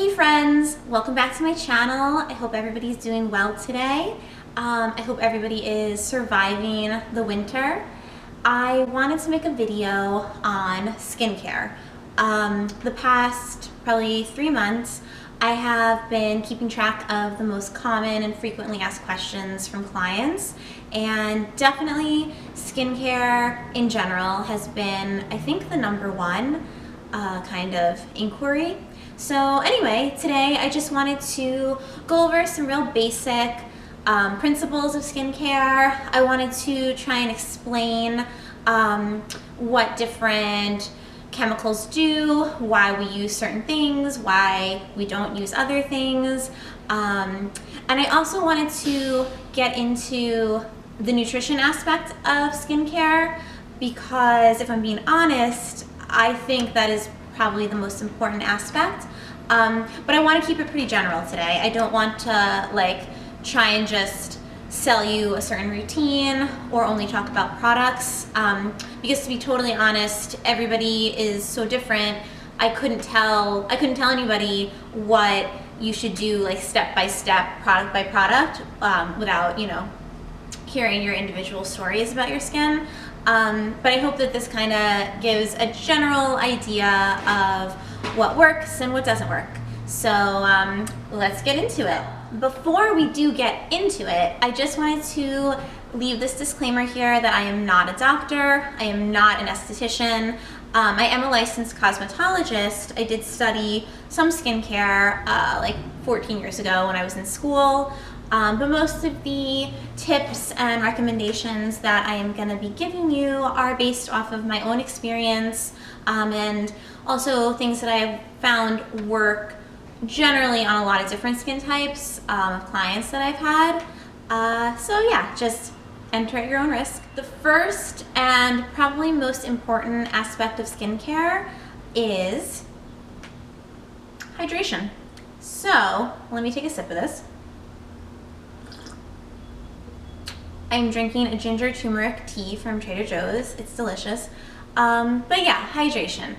Hey friends, welcome back to my channel. I hope everybody's doing well today. I hope everybody is surviving the winter. I wanted to make a video on skincare. The past probably 3 months, I have been keeping track of the most common and frequently asked questions from clients, and definitely skincare in general has been, I think, the #1 kind of inquiry. So anyway, today I just wanted to go over some real basic principles of skincare. I wanted to try and explain what different chemicals do, why we use certain things, why we don't use other things. And I also wanted to get into the nutrition aspect of skincare because, if I'm being honest, I think that is probably the most important aspect. But I want to keep it pretty general today. I don't want to try and just sell you a certain routine or only talk about products, because to be totally honest, everybody is so different. I couldn't tell anybody what you should do step by step, product by product, without hearing your individual stories about your skin. But I hope that this kind of gives a general idea of what works and what doesn't work. So let's get into it. Before we do get into it, I just wanted to leave this disclaimer here that I am not a doctor, I am not an esthetician. I am a licensed cosmetologist. I did study some skincare 14 years ago when I was in school. But most of the tips and recommendations that I am going to be giving you are based off of my own experience, and also things that I've found work generally on a lot of different skin types of clients that I've had. So yeah, just enter at your own risk. The first and probably most important aspect of skincare is hydration. So let me take a sip of this. I'm drinking a ginger turmeric tea from Trader Joe's. It's delicious. But yeah, hydration.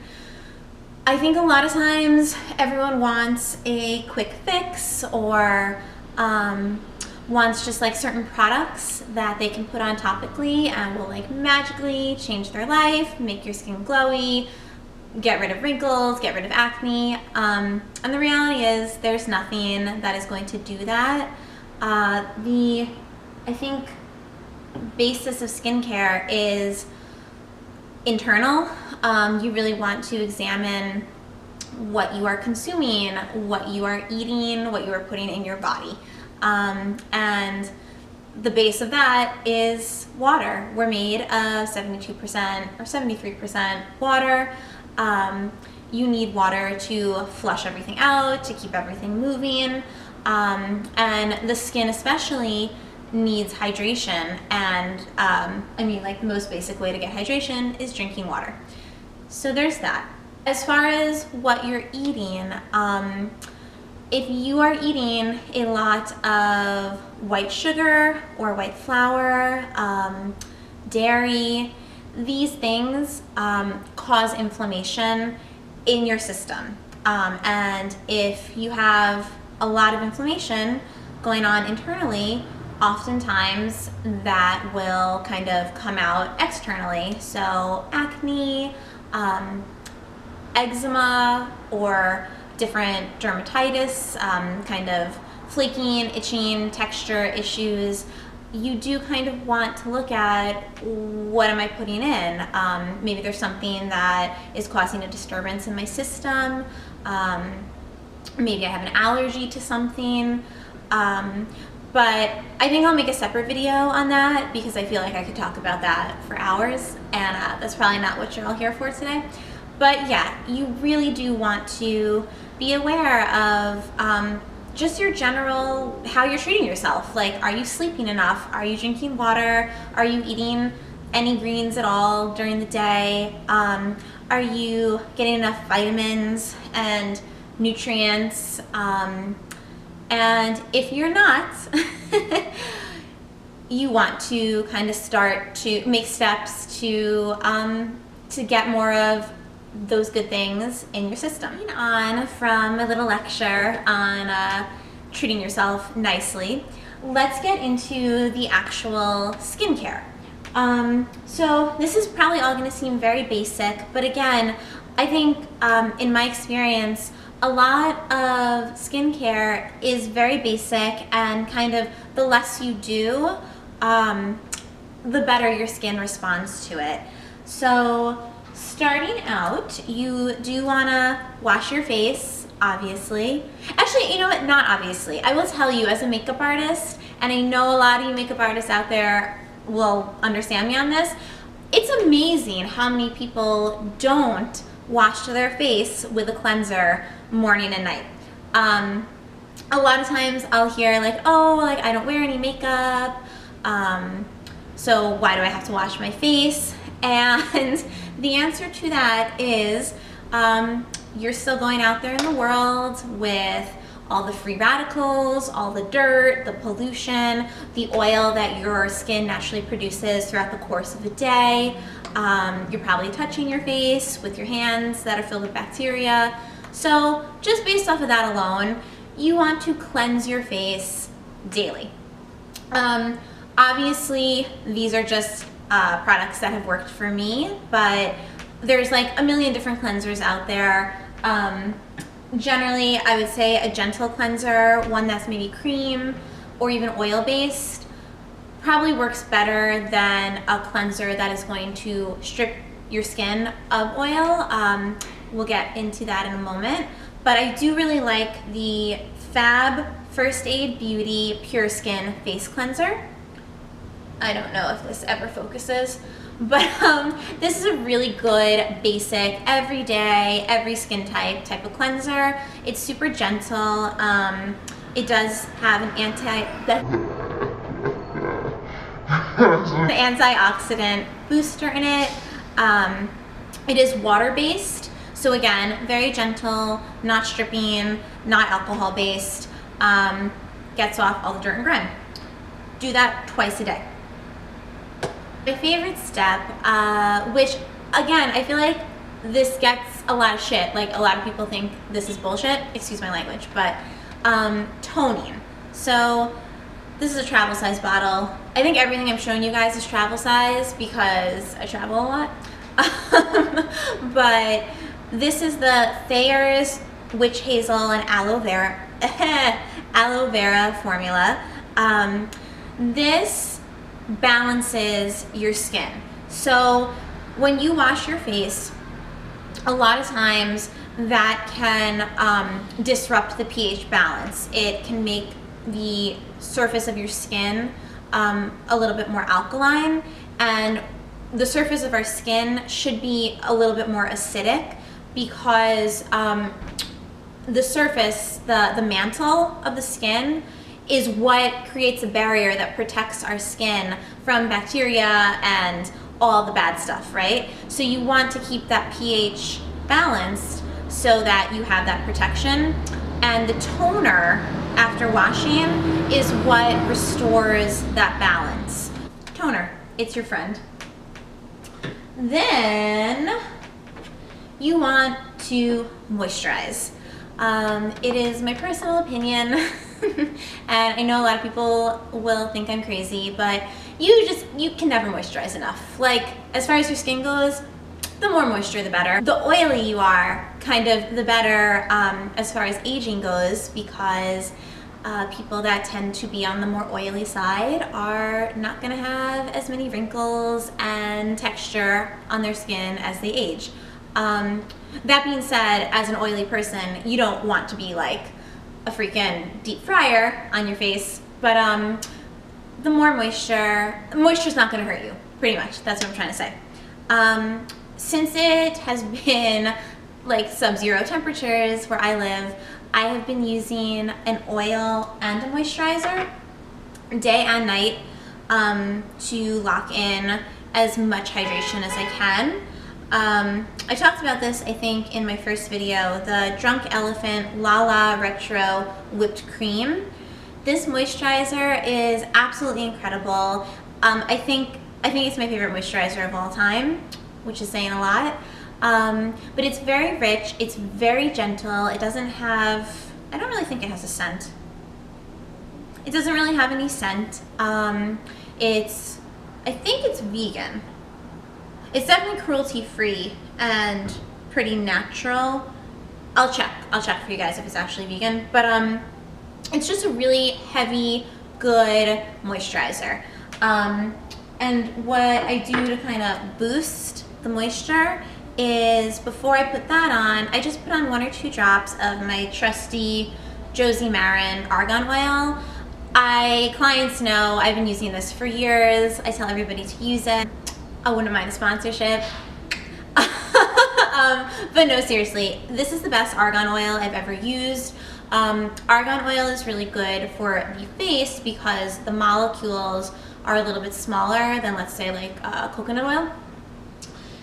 I think a lot of times everyone wants a quick fix or wants just certain products that they can put on topically and will magically change their life, make your skin glowy, get rid of wrinkles, get rid of acne. And the reality is there's nothing that is going to do that. I think basis of skincare is internal. You really want to examine what you are consuming, what you are eating, what you are putting in your body. And the base of that is water. We're made of 72% or 73% water. You need water to flush everything out, to keep everything moving. And the skin especially needs hydration, and the most basic way to get hydration is drinking water. So there's that. As far as what you're eating, if you are eating a lot of white sugar or white flour, dairy, these things cause inflammation in your system. And if you have a lot of inflammation going on internally, oftentimes that will kind of come out externally. So acne, eczema, or different dermatitis, kind of flaking, itching, texture issues. You do kind of want to look at, what am I putting in? Maybe there's something that is causing a disturbance in my system. Maybe I have an allergy to something. But I think I'll make a separate video on that because I feel like I could talk about that for hours, and that's probably not what you're all here for today. But yeah, you really do want to be aware of just your general, how you're treating yourself. Are you sleeping enough? Are you drinking water? Are you eating any greens at all during the day? Are you getting enough vitamins and nutrients? And if you're not, you want to kind of start to make steps to get more of those good things in your system. Moving on from a little lecture on treating yourself nicely, let's get into the actual skincare. So this is probably all going to seem very basic, but again, I think in my experience, a lot of skincare is very basic, and kind of the less you do, the better your skin responds to it. So starting out, you do want to wash your face, obviously. Actually, you know what? Not obviously. I will tell you, as a makeup artist, and I know a lot of you makeup artists out there will understand me on this, it's amazing how many people don't wash their face with a cleanser morning and night. A lot of times I'll hear like, oh, like I don't wear any makeup, so why do I have to wash my face? And the answer to that is you're still going out there in the world with all the free radicals, all the dirt, the pollution, the oil that your skin naturally produces throughout the course of a day. You're probably touching your face with your hands that are filled with bacteria. So just based off of that alone, you want to cleanse your face daily. Obviously, these are just products that have worked for me, but there's like a million different cleansers out there. Generally, I would say a gentle cleanser, one that's maybe cream or even oil-based, probably works better than a cleanser that is going to strip your skin of oil. We'll get into that in a moment. But I do really like the Fab First Aid Beauty Pure Skin Face Cleanser. I don't know if this ever focuses, but this is a really good, basic, everyday, every skin type of cleanser. It's super gentle. It does have an antioxidant booster in it. It is water-based, so again, very gentle, not stripping, not alcohol-based, gets off all the dirt and grime. Do that twice a day. My favorite step, which again, I feel like this gets a lot of shit, like a lot of people think this is bullshit, excuse my language, but toning. So this is a travel size bottle. I think everything I'm showing you guys is travel size because I travel a lot. But this is the Thayer's Witch Hazel and Aloe Vera formula. This balances your skin. So when you wash your face, a lot of times that can disrupt the pH balance. It can make the surface of your skin a little bit more alkaline, and the surface of our skin should be a little bit more acidic because the surface, the mantle of the skin is what creates a barrier that protects our skin from bacteria and all the bad stuff, right? So you want to keep that pH balanced so that you have that protection. And the toner after washing is what restores that balance. Toner, it's your friend. Then you want to moisturize. It is my personal opinion, and I know a lot of people will think I'm crazy, but you can never moisturize enough. Like, as far as your skin goes, the more moisture the better. The oily you are, kind of the better as far as aging goes, because people that tend to be on the more oily side are not gonna have as many wrinkles and texture on their skin as they age. That being said, as an oily person, you don't want to be like a freaking deep fryer on your face, but the more moisture's not gonna hurt you, pretty much. That's what I'm trying to say. Since it has been like sub-zero temperatures where I live, I have been using an oil and a moisturizer day and night to lock in as much hydration as I can. I talked about this, I think, in my first video, the Drunk Elephant Lala Retro Whipped Cream. This moisturizer is absolutely incredible. I think it's my favorite moisturizer of all time, which is saying a lot. But it's very rich, it's very gentle. It doesn't have, I don't really think it has a scent. It doesn't really have any scent. I think it's vegan. It's definitely cruelty-free and pretty natural. I'll check for you guys if it's actually vegan. But it's just a really heavy, good moisturizer. And what I do to kind of boost the moisture is, before I put that on, I just put on 1 or 2 drops of my trusty Josie Maran Argan Oil. Clients know I've been using this for years. I tell everybody to use it. I wouldn't mind a sponsorship. But no, seriously, this is the best argan oil I've ever used. Argan oil is really good for the face because the molecules are a little bit smaller than, let's say, like coconut oil.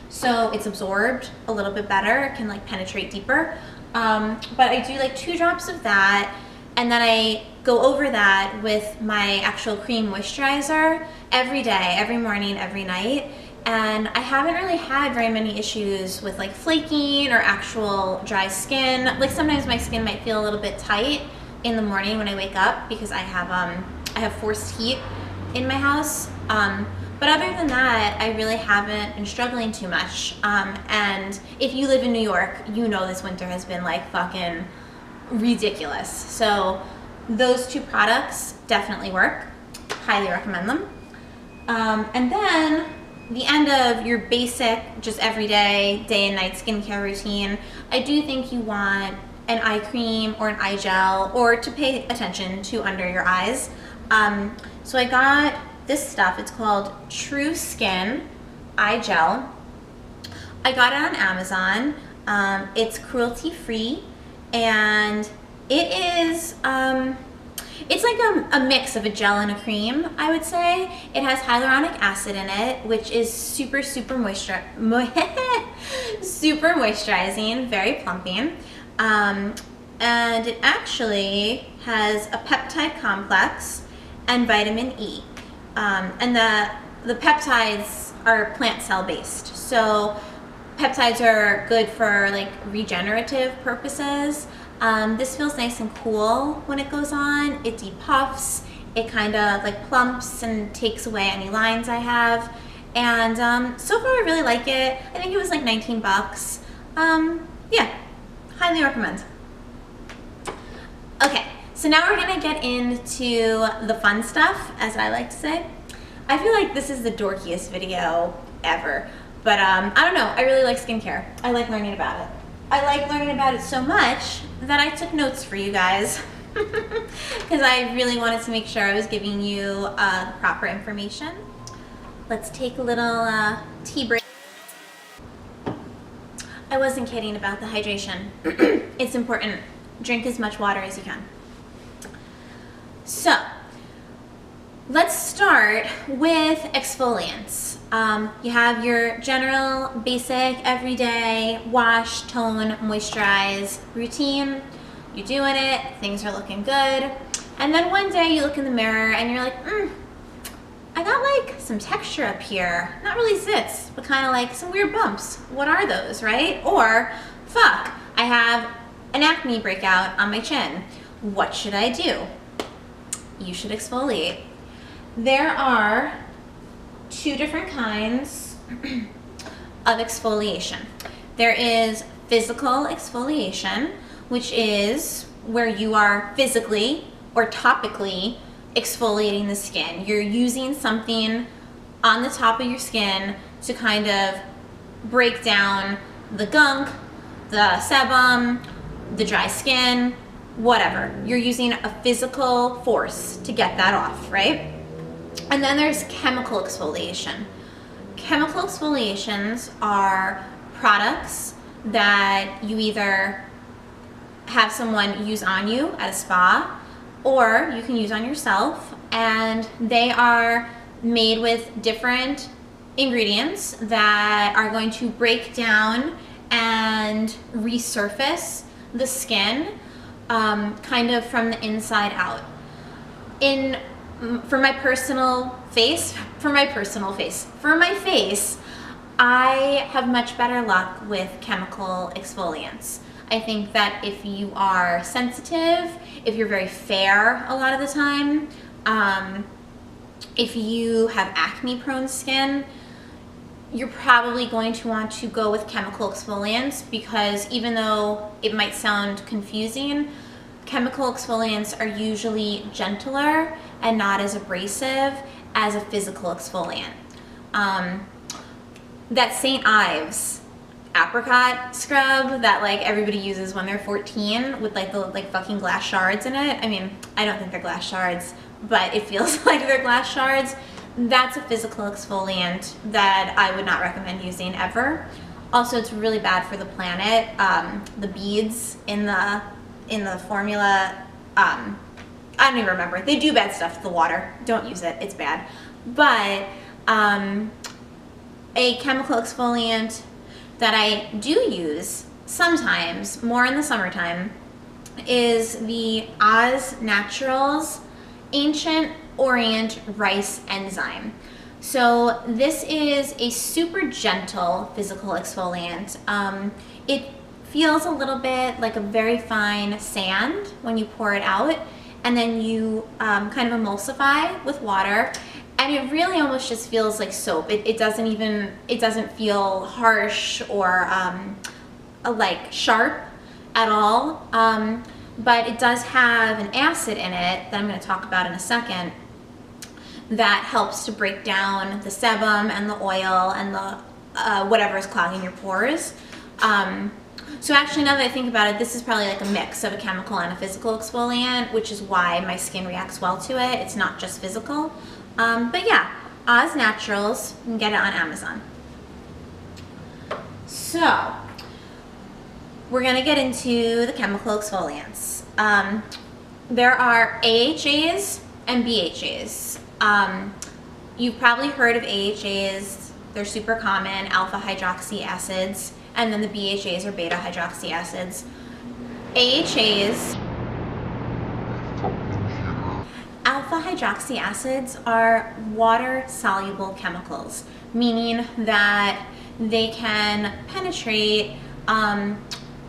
So it's absorbed a little bit better. It can like penetrate deeper. But I do like 2 drops of that, and then I go over that with my actual cream moisturizer every day, every morning, every night. And I haven't really had very many issues with like flaking or actual dry skin. Like sometimes my skin might feel a little bit tight in the morning when I wake up because I have forced heat in my house. But other than that, I really haven't been struggling too much. And if you live in New York, you know this winter has been like fucking ridiculous. So those 2 products definitely work. Highly recommend them. And then the end of your basic, just everyday, day and night skincare routine, I do think you want an eye cream or an eye gel, or to pay attention to under your eyes. So I got this stuff. It's called True Skin Eye Gel. I got it on Amazon. It's cruelty-free, and it is, it's like a mix of a gel and a cream, I would say. It has hyaluronic acid in it, which is super moisturizing, very plumping. And it actually has a peptide complex and vitamin E. And the peptides are plant cell based. So peptides are good for like regenerative purposes. This feels nice and cool when it goes on. It depuffs, it kind of like plumps and takes away any lines I have. And so far I really like it. I think it was like 19 bucks. Yeah, highly recommend. Okay, so now we're gonna get into the fun stuff, as I like to say. I feel like this is the dorkiest video ever, but I don't know, I really like skincare. I like learning about it. I like learning about it so much that I took notes for you guys because I really wanted to make sure I was giving you the proper information. Let's take a little tea break. I wasn't kidding about the hydration. It's important. Drink as much water as you can. So, let's start with exfoliants. You have your general, basic, everyday wash, tone, moisturize routine. You're doing it, things are looking good. And then one day you look in the mirror and you're like, I got like some texture up here. Not really zits, but kind of like some weird bumps. What are those, right? Or, fuck, I have an acne breakout on my chin. What should I do? You should exfoliate. There are 2 different kinds of exfoliation. There is physical exfoliation, which is where you are physically or topically exfoliating the skin. You're using something on the top of your skin to kind of break down the gunk, the sebum, the dry skin, whatever. You're using a physical force to get that off, right? And then there's chemical exfoliation. Chemical exfoliations are products that you either have someone use on you at a spa, or you can use on yourself, and they are made with different ingredients that are going to break down and resurface the skin kind of from the inside out. For my face, I have much better luck with chemical exfoliants. I think that if you are sensitive, if you're very fair a lot of the time, if you have acne prone skin, you're probably going to want to go with chemical exfoliants, because even though it might sound confusing, chemical exfoliants are usually gentler and not as abrasive as a physical exfoliant. That St. Ives apricot scrub that like everybody uses when they're 14 with like the fucking glass shards in it. I mean, I don't think they're glass shards, but it feels like they're glass shards. That's a physical exfoliant that I would not recommend using ever. Also, it's really bad for the planet. The beads in the formula, I don't even remember. They do bad stuff to the water. Don't use it. It's bad. But a chemical exfoliant that I do use sometimes, more in the summertime, is the Oz Naturals Ancient Orient Rice Enzyme. So this is a super gentle physical exfoliant. It feels a little bit like a very fine sand when you pour it out, and then you kind of emulsify with water, and it really almost just feels like soap. It doesn't feel harsh or like sharp at all. But it does have an acid in it that I'm going to talk about in a second that helps to break down the sebum and the oil and the whatever is clogging your pores. So actually, now that I think about it, this is probably like a mix of a chemical and a physical exfoliant, which is why my skin reacts well to it. It's not just physical. But yeah, Oz Naturals, you can get it on Amazon. So we're gonna get into the chemical exfoliants. There are AHAs and BHAs. You've probably heard of AHAs. They're super common, alpha hydroxy acids, and then the BHAs are beta hydroxy acids. AHAs, alpha hydroxy acids, are water-soluble chemicals, meaning that they can penetrate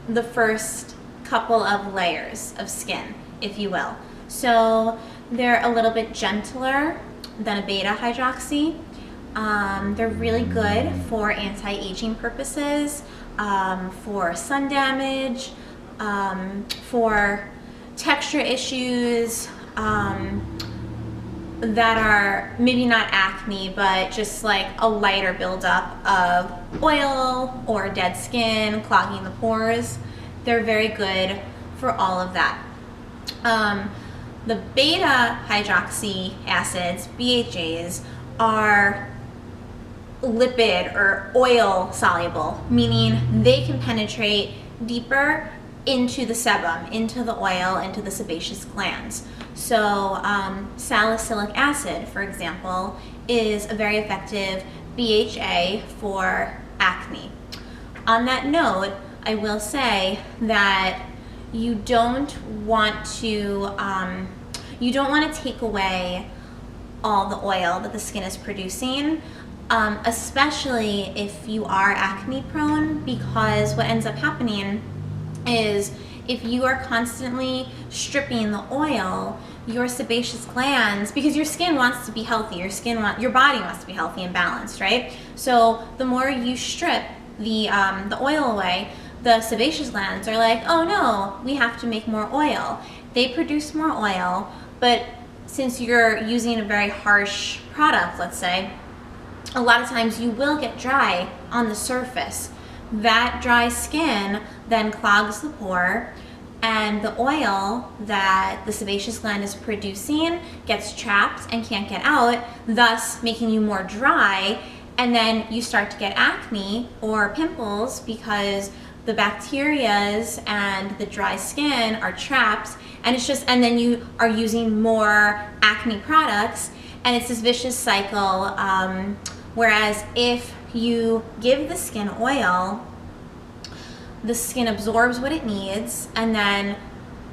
the first couple of layers of skin, if you will. So they're a little bit gentler than a beta hydroxy. They're really good for anti-aging purposes, for sun damage, for texture issues that are maybe not acne, but just like a lighter buildup of oil or dead skin clogging the pores. They're very good for all of that. The beta hydroxy acids, BHAs, are lipid or oil soluble, meaning they can penetrate deeper into the sebum, into the oil, into the sebaceous glands. So salicylic acid, for example, is a very effective BHA for acne. On that note, I will say that you don't want to take away all the oil that the skin is producing, especially if you are acne prone, because what ends up happening is if you are constantly stripping the oil, your sebaceous glands, because your skin wants to be healthy, your body wants to be healthy and balanced, right? So the more you strip the oil away, the sebaceous glands are like, oh no, we have to make more oil. They produce more oil, but since you're using a very harsh product, let's say, a lot of times you will get dry on the surface. That dry skin then clogs the pore, and the oil that the sebaceous gland is producing gets trapped and can't get out, thus making you more dry, and then you start to get acne or pimples because the bacterias and the dry skin are trapped, and and then you are using more acne products, and it's this vicious cycle. Whereas if you give the skin oil, the skin absorbs what it needs and then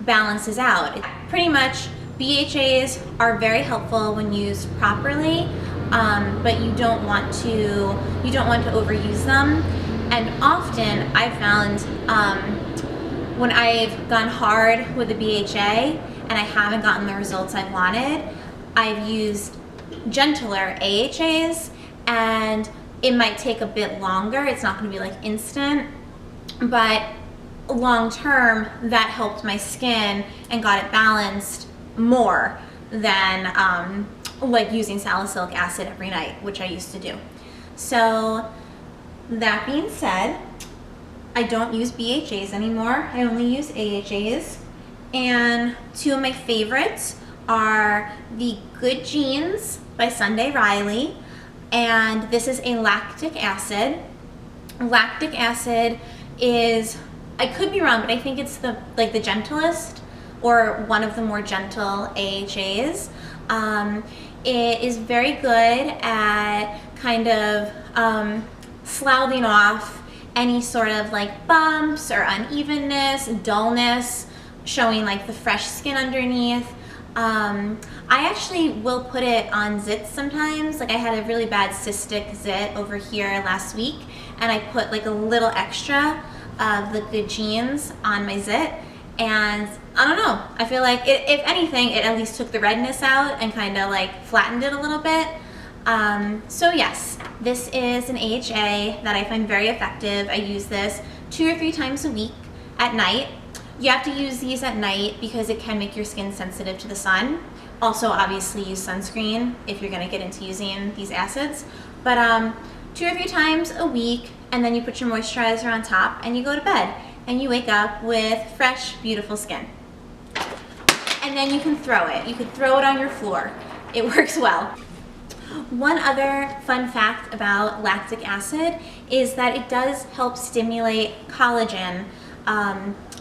balances out. Pretty much, BHAs are very helpful when used properly, but you don't want to overuse them. And often I found when I've gone hard with the BHA and I haven't gotten the results I wanted, I've used gentler AHAs, and it might take a bit longer. It's not going to be like instant, but long term that helped my skin and got it balanced more than like using salicylic acid every night, which I used to do. So that being said, I don't use BHAs anymore. I only use AHAs. And two of my favorites are the Good Genes by Sunday Riley, and this is a lactic acid. Lactic acid is, I could be wrong, but I think it's the gentlest or one of the more gentle AHAs. It is very good at kind of sloughing off any sort of like bumps or unevenness, dullness, showing like the fresh skin underneath. I actually will put it on zits sometimes. Like I had a really bad cystic zit over here last week, and I put like a little extra of the Good Genes on my zit, and I don't know, I feel like if anything, it at least took the redness out and kind of like flattened it a little bit. So yes, this is an AHA that I find very effective. I use this 2 or 3 times a week at night. You have to use these at night because it can make your skin sensitive to the sun. Also, obviously use sunscreen if you're gonna get into using these acids. But 2 or 3 times a week, and then you put your moisturizer on top and you go to bed and you wake up with fresh, beautiful skin. And then you can throw it. You could throw it on your floor. It works well. One other fun fact about lactic acid is that it does help stimulate collagen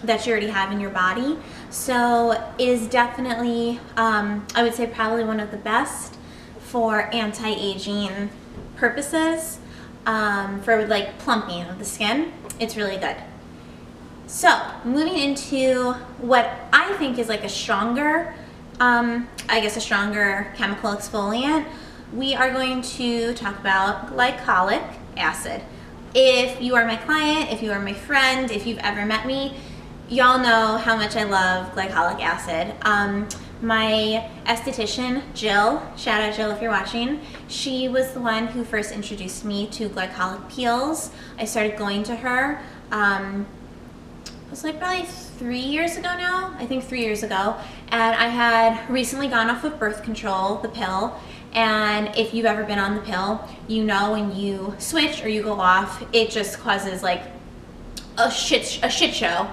that you already have in your body. So it is definitely, I would say probably one of the best for anti-aging purposes, for like plumping of the skin. It's really good. So moving into what I think is like a stronger, I guess a stronger chemical exfoliant, we are going to talk about glycolic acid. If you are my client, if you are my friend, if you've ever met me, y'all know how much I love glycolic acid. My esthetician, Jill, shout out Jill if you're watching, she was the one who first introduced me to glycolic peels. I started going to her, it was like probably 3 years ago now, I think 3 years ago, and I had recently gone off of birth control, the pill, and if you've ever been on the pill, you know when you switch or you go off, it just causes like a shit show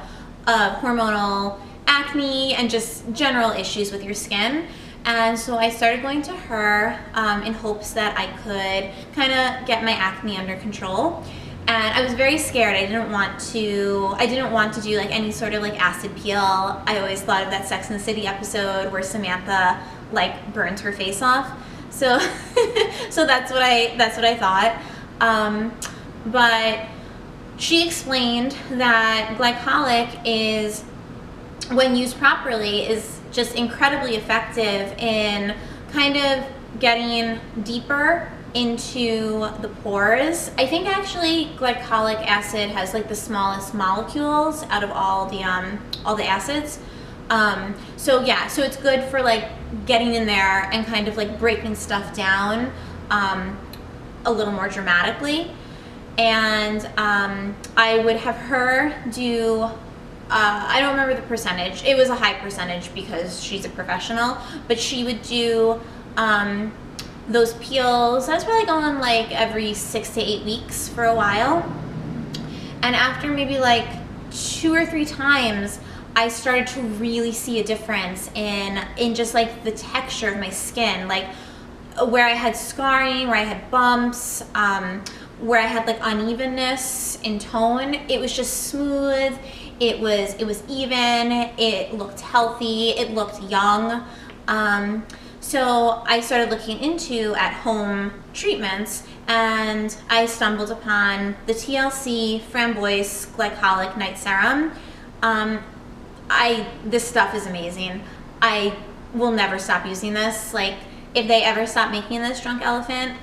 of hormonal acne and just general issues with your skin. And so I started going to her in hopes that I could kind of get my acne under control. And I was very scared. I didn't want to do like any sort of like acid peel. I always thought of that Sex and the City episode where Samantha like burns her face off. So so that's what I thought. But she explained that glycolic is, when used properly, is just incredibly effective in kind of getting deeper into the pores. I think actually glycolic acid has like the smallest molecules out of all the acids. So yeah, so it's good for like getting in there and kind of like breaking stuff down a little more dramatically. And I would have her do, I don't remember the percentage, it was a high percentage because she's a professional, but she would do those peels. I was probably going like every 6 to 8 weeks for a while. And after maybe like 2 or 3 times, I started to really see a difference in just like the texture of my skin, like where I had scarring, where I had bumps, where I had like unevenness in tone. It was just smooth. It was even. It looked healthy. It looked young. So I started looking into at-home treatments, and I stumbled upon the TLC Framboise Glycolic Night Serum. This stuff is amazing. I will never stop using this. Like, if they ever stop making this Drunk Elephant,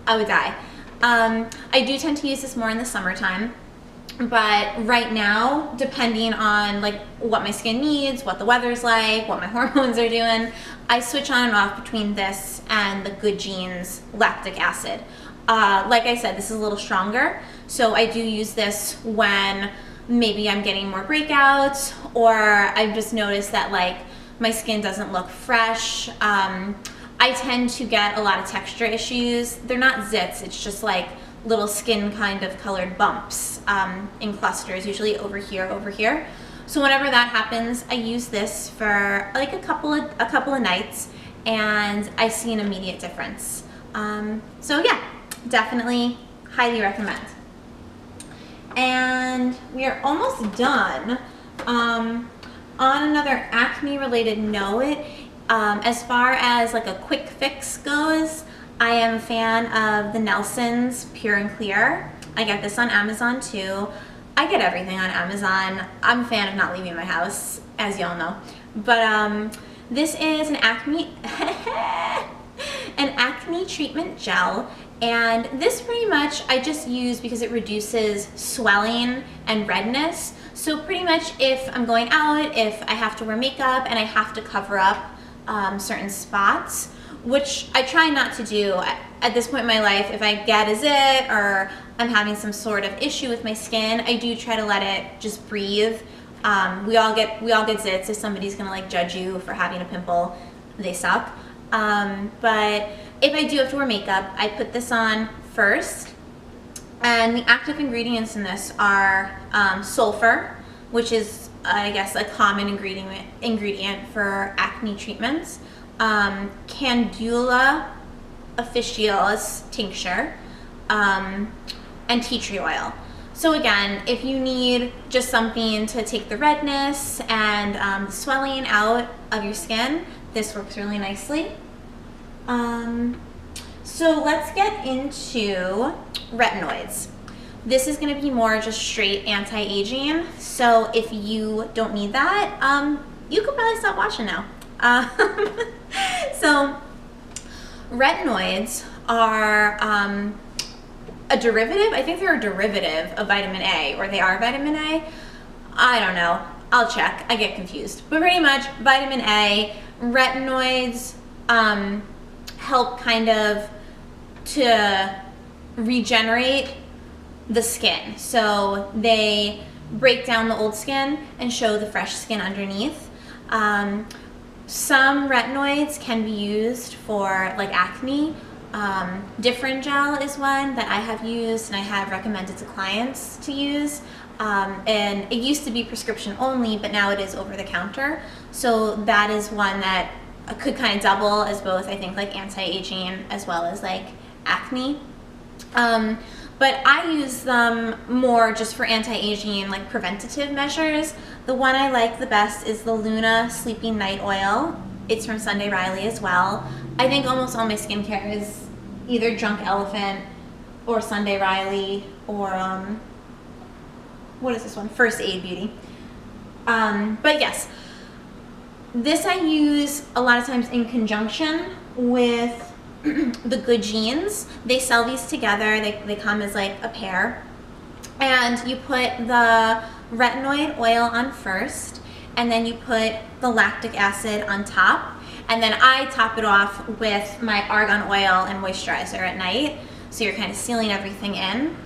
I would die. I do tend to use this more in the summertime, but right now, depending on like what my skin needs, what the weather's like, what my hormones are doing, I switch on and off between this and the Good Genes lactic acid. Like I said, this is a little stronger, so I do use this when maybe I'm getting more breakouts, or I've just noticed that like my skin doesn't look fresh. I tend to get a lot of texture issues. They're not zits, it's just like little skin kind of colored bumps in clusters, usually over here. So whenever that happens, I use this for like a couple of nights, and I see an immediate difference. So yeah, definitely highly recommend. And we are almost done. On another acne related note, as far as like a quick fix goes, I am a fan of the Nelson's Pure and Clear. I get this on Amazon too. I get everything on Amazon. I'm a fan of not leaving my house, as y'all know. But this is an acne treatment gel, and this pretty much I just use because it reduces swelling and redness. So pretty much if I'm going out, if I have to wear makeup and I have to cover up certain spots, which I try not to do at this point in my life. If I get a zit or I'm having some sort of issue with my skin, I do try to let it just breathe. We all get zits. If somebody's gonna like judge you for having a pimple, they suck. But if I do have to wear makeup, I put this on first. And the active ingredients in this are sulfur, which is I guess a common ingredient for acne treatments. Candula officinalis tincture, and tea tree oil. So again, if you need just something to take the redness and the swelling out of your skin, this works really nicely. So let's get into retinoids. This is going to be more just straight anti-aging, so if you don't need that, you could probably stop watching now. So retinoids are a derivative. I think they're a derivative of vitamin A, or they are vitamin A. I don't know. I'll check. I get confused. But pretty much vitamin A, retinoids help kind of to regenerate the skin. So they break down the old skin and show the fresh skin underneath. Some retinoids can be used for like acne. Different Gel is one that I have used and I have recommended to clients to use. And it used to be prescription only, but now it is over the counter. So that is one that could kind of double as both, I think, like anti-aging as well as like acne. But I use them more just for anti-aging, like preventative measures. The one I like the best is the Luna Sleeping Night Oil. It's from Sunday Riley as well. I think almost all my skincare is either Drunk Elephant or Sunday Riley or what is this one? First Aid Beauty. But yes, this I use a lot of times in conjunction with the Good Genes. They sell these together. They come as like a pair. And you put the retinoid oil on first, and then you put the lactic acid on top. And then I top it off with my argan oil and moisturizer at night. So you're kind of sealing everything in.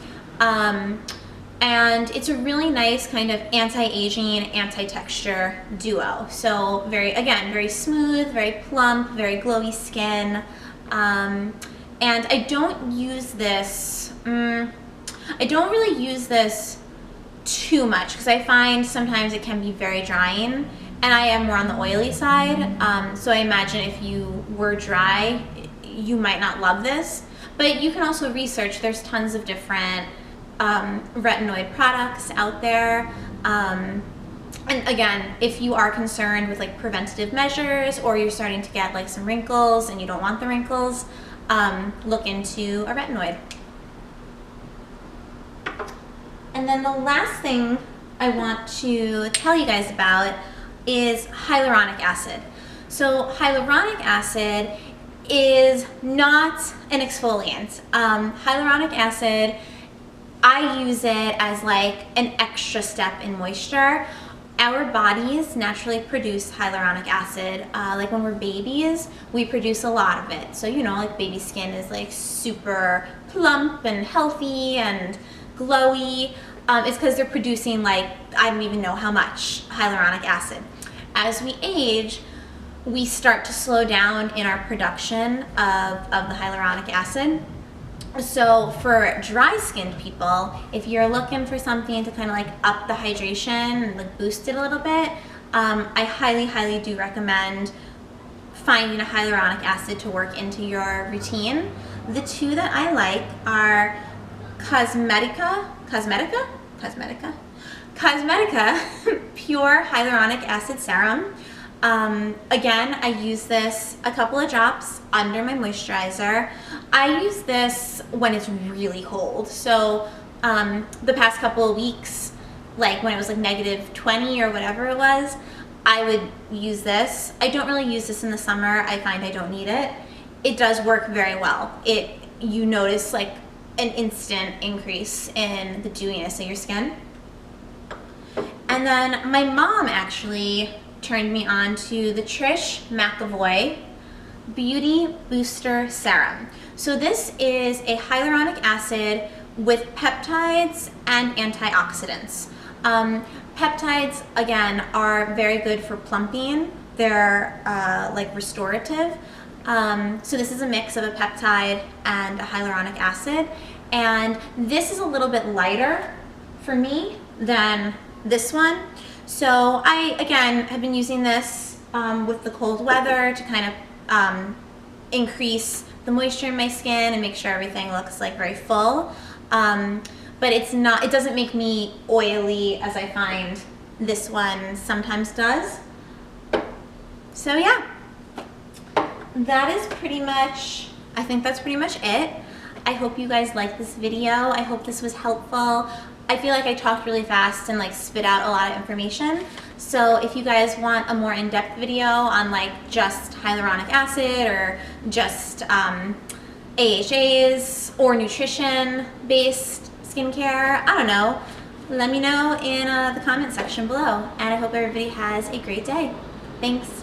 And it's a really nice kind of anti-aging, anti-texture duo. So very smooth, very plump, very glowy skin. And I don't use this, I don't really use this too much because I find sometimes it can be very drying, and I am more on the oily side. So I imagine if you were dry, you might not love this. But you can also research, there's tons of different retinoid products out there. And again, if you are concerned with like preventative measures, or you're starting to get like some wrinkles and you don't want the wrinkles, look into a retinoid. And then the last thing I want to tell you guys about is hyaluronic acid. So hyaluronic acid is not an exfoliant. Hyaluronic acid, I use it as like an extra step in moisture. Our bodies naturally produce hyaluronic acid. Like when we're babies, we produce a lot of it. So, you know, like baby skin is like super plump and healthy and glowy. It's because they're producing like, I don't even know how much hyaluronic acid. As we age, we start to slow down in our production of the hyaluronic acid. So for dry skinned people, if you're looking for something to kind of like up the hydration and like boost it a little bit, I highly do recommend finding a hyaluronic acid to work into your routine. The two that I like are Cosmetica Pure Hyaluronic Acid Serum. Again, I use this a couple of drops under my moisturizer. I use this when it's really cold. So the past couple of weeks, like when it was like -20 or whatever it was, I would use this. I don't really use this in the summer. I find I don't need it. It does work very well. You notice like an instant increase in the dewiness of your skin. And then my mom actually turned me on to the Trish McEvoy Beauty Booster Serum. So this is a hyaluronic acid with peptides and antioxidants. Peptides, again, are very good for plumping. They're like restorative. So this is a mix of a peptide and a hyaluronic acid. And this is a little bit lighter for me than this one. So I, again, have been using this with the cold weather to kind of increase the moisture in my skin and make sure everything looks like very full. But it doesn't make me oily as I find this one sometimes does. So yeah, that is pretty much, I think that's pretty much it. I hope you guys liked this video. I hope this was helpful. I feel like I talked really fast and like spit out a lot of information. So if you guys want a more in-depth video on like just hyaluronic acid or just AHAs or nutrition-based skincare, I don't know, let me know in the comment section below. And I hope everybody has a great day. Thanks.